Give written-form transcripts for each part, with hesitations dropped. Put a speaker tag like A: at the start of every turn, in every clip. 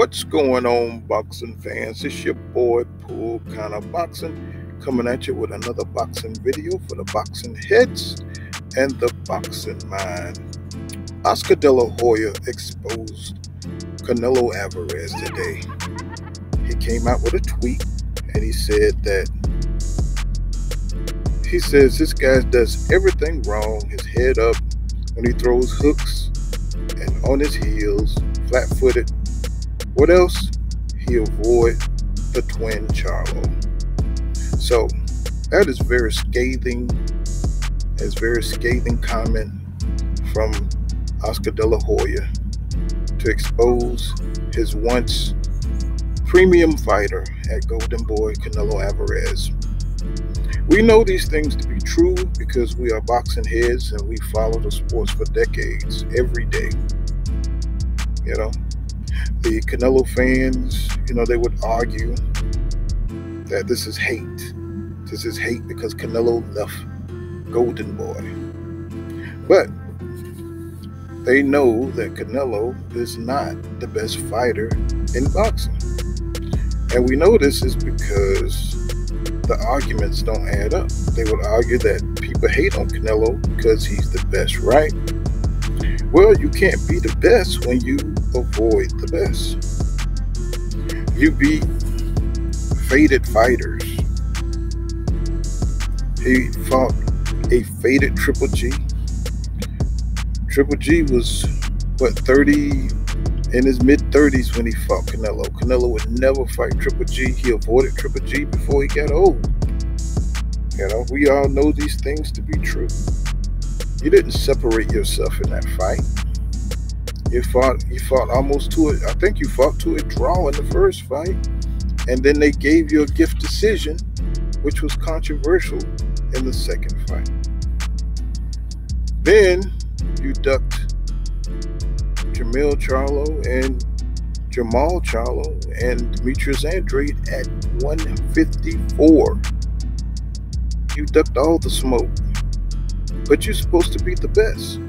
A: What's going on, boxing fans? It's your boy Pool Kind of Boxing coming at you with another boxing video for the boxing heads and the boxing mind. Oscar De La Hoya exposed Canelo Alvarez today. He came out with a tweet and he says this guy does everything wrong. His head up when he throws hooks and on his heels, flat-footed. What else? He avoid the twin Charlo. So that is very scathing. It's very scathing comment from Oscar De La Hoya to expose his once premium fighter at Golden Boy, Canelo Alvarez. We know these things to be true because we are boxing heads and we follow the sports for decades, every day. The Canelo fans, they would argue that this is hate. This is hate because Canelo left Golden Boy. But they know that Canelo is not the best fighter in boxing. And we know this is because the arguments don't add up. They would argue that people hate on Canelo because he's the best, right? Well, you can't be the best when you avoid the best. You beat faded fighters. He fought a faded Triple G. Triple G was, 30, in his mid-30s when he fought Canelo. Canelo would never fight Triple G. He avoided Triple G before he got old. We all know these things to be true. You didn't separate yourself in that fight. You fought almost to it. I think you fought to a draw in the first fight, and then they gave you a gift decision, which was controversial in the second fight. Then you ducked Jamal Charlo and Demetrius Andrade at 154. You ducked all the smoke. But you're supposed to be the best.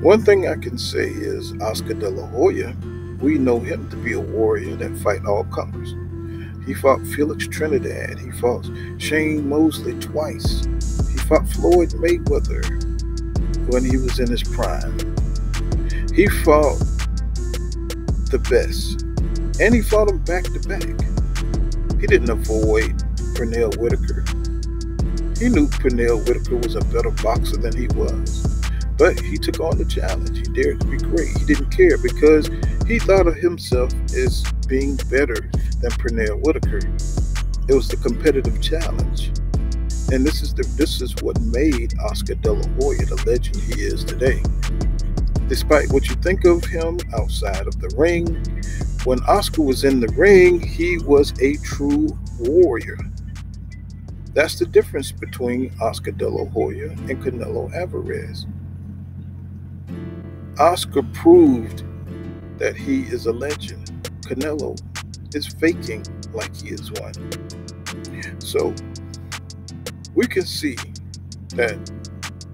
A: One thing I can say is Oscar De La Hoya, we know him to be a warrior that fight all comers. He fought Felix Trinidad. He fought Shane Mosley twice. He fought Floyd Mayweather when he was in his prime. He fought the best. And he fought them back to back. He didn't avoid Pernell Whitaker. He knew Pernell Whitaker was a better boxer than he was, but he took on the challenge. He dared to be great. He didn't care because he thought of himself as being better than Pernell Whitaker. It was the competitive challenge, and this is what made Oscar De La Hoya the legend he is today. Despite what you think of him outside of the ring, when Oscar was in the ring, he was a true warrior. That's the difference between Oscar De La Hoya and Canelo Alvarez. Oscar proved that he is a legend. Canelo is faking like he is one. So we can see that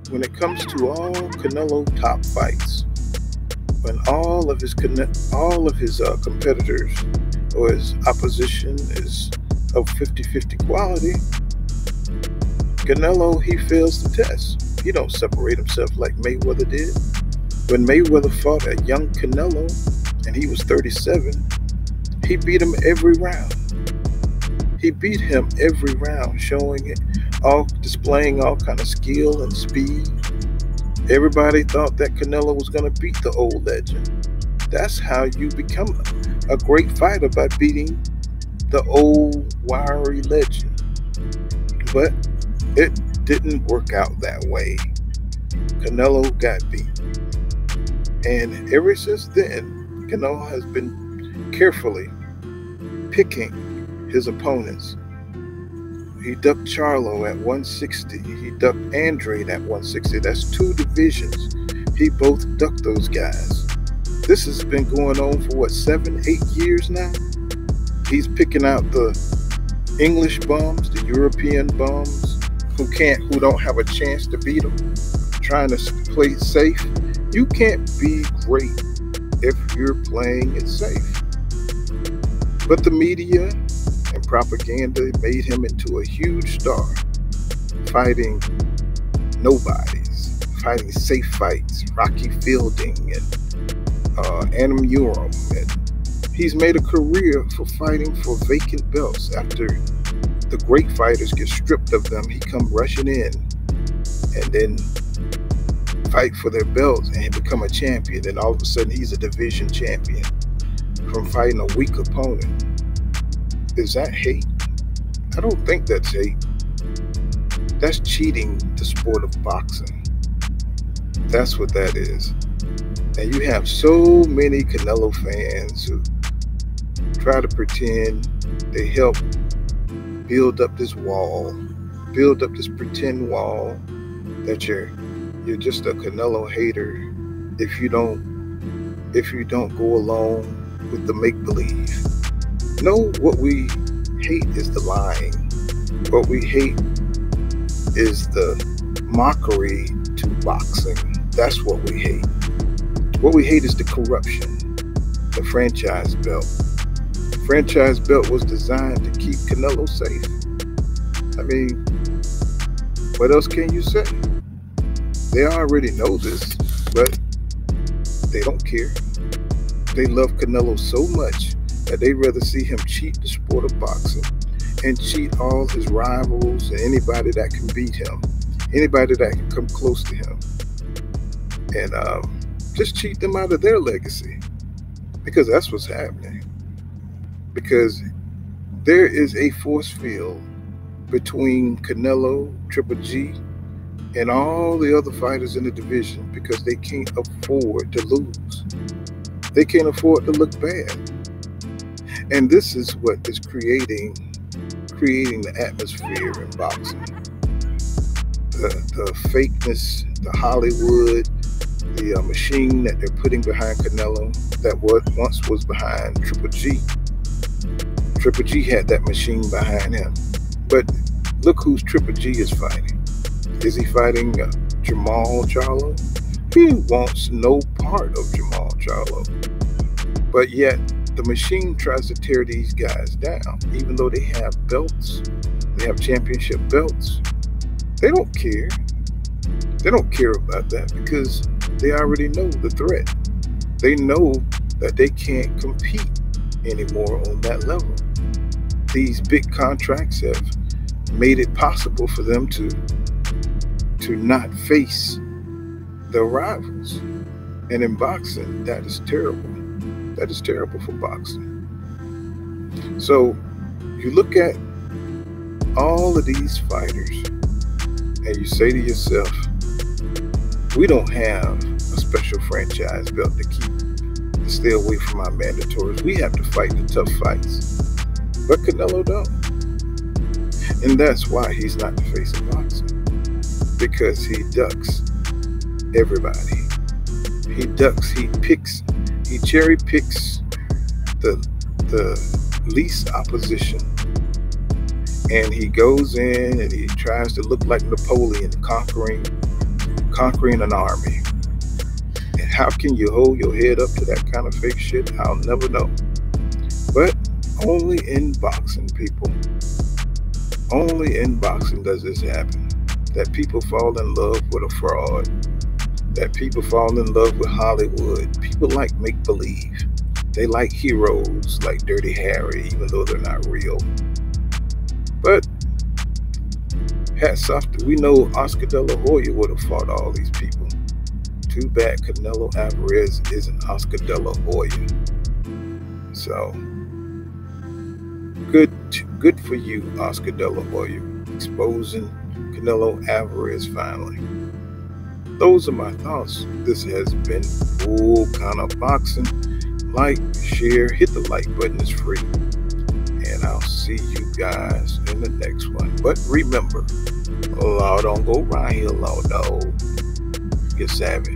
A: when it comes to all Canelo top fights, when all of his competitors or his opposition is of 50-50 quality, Canelo, he fails the test. He don't separate himself like Mayweather did. When Mayweather fought a young Canelo and he was 37, he beat him every round. He beat him every round, showing it, displaying all kind of skill and speed. Everybody thought that Canelo was going to beat the old legend. That's how you become a great fighter, by beating the old wiry legend. But it didn't work out that way. Canelo got beat. And ever since then, Canelo has been carefully picking his opponents. He ducked Charlo at 160. He ducked Andrade at 160. That's two divisions. He both ducked those guys. This has been going on for 7-8 years now. He's picking out the English bums, the European bums, who don't have a chance to beat him, trying to play safe. You can't be great if you're playing it safe. But the media and propaganda made him into a huge star, fighting nobodies, fighting safe fights, Rocky Fielding and Adam Urim. And he's made a career for fighting for vacant belts. After the great fighters get stripped of them, he come rushing in and then fight for their belts and become a champion. And all of a sudden, he's a division champion from fighting a weak opponent. Is that hate? I don't think that's hate. That's cheating the sport of boxing. That's what that is. And you have so many Canelo fans who try to pretend they help build up this wall, build up this pretend wall that you're just a Canelo hater if you don't go along with the make-believe. No, what we hate is the lying. What we hate is the mockery to boxing. That's what we hate. What we hate is the corruption, the franchise belt. The franchise belt was designed to keep Canelo safe. I mean, what else can you say? They already know this, but they don't care. They love Canelo so much that they'd rather see him cheat the sport of boxing and cheat all his rivals and anybody that can beat him, anybody that can come close to him, and just cheat them out of their legacy, because that's what's happening. Because there is a force field between Canelo, Triple G, and all the other fighters in the division, because they can't afford to lose. They can't afford to look bad. And this is what is creating the atmosphere in boxing. The fakeness, the Hollywood, the machine that they're putting behind Canelo that once was behind Triple G. Triple G had that machine behind him. But look who's Triple G is fighting. Is he fighting Jamal Charlo? He wants no part of Jamal Charlo. But yet, the machine tries to tear these guys down. Even though they have belts, they have championship belts, they don't care. They don't care about that because they already know the threat. They know that they can't compete anymore on that level. These big contracts have made it possible for them to not face their rivals. And in boxing, that is terrible. That is terrible for boxing. So you look at all of these fighters and you say to yourself, we don't have a special franchise belt to stay away from our mandatories. We have to fight the tough fights. But Canelo don't. And that's why he's not the face of boxing. Because he ducks everybody. He cherry picks the least opposition. And he goes in and he tries to look like Napoleon conquering an army. And how can you hold your head up to that kind of fake shit? I'll never know. But only in boxing, people. Only in boxing does this happen. That people fall in love with a fraud. That people fall in love with Hollywood. People like make-believe. They like heroes like Dirty Harry, even though they're not real. But hats off to, we know Oscar De La Hoya would have fought all these people. Too bad Canelo Alvarez isn't Oscar De La Hoya. So, good for you, Oscar De La Hoya, exposing Canelo Alvarez finally. Those are my thoughts. This has been Full Kind of Boxing. Like, share, hit the like button, it's free. And I'll see you guys in the next one. But remember, law don't go round here, law dog. Get savvy.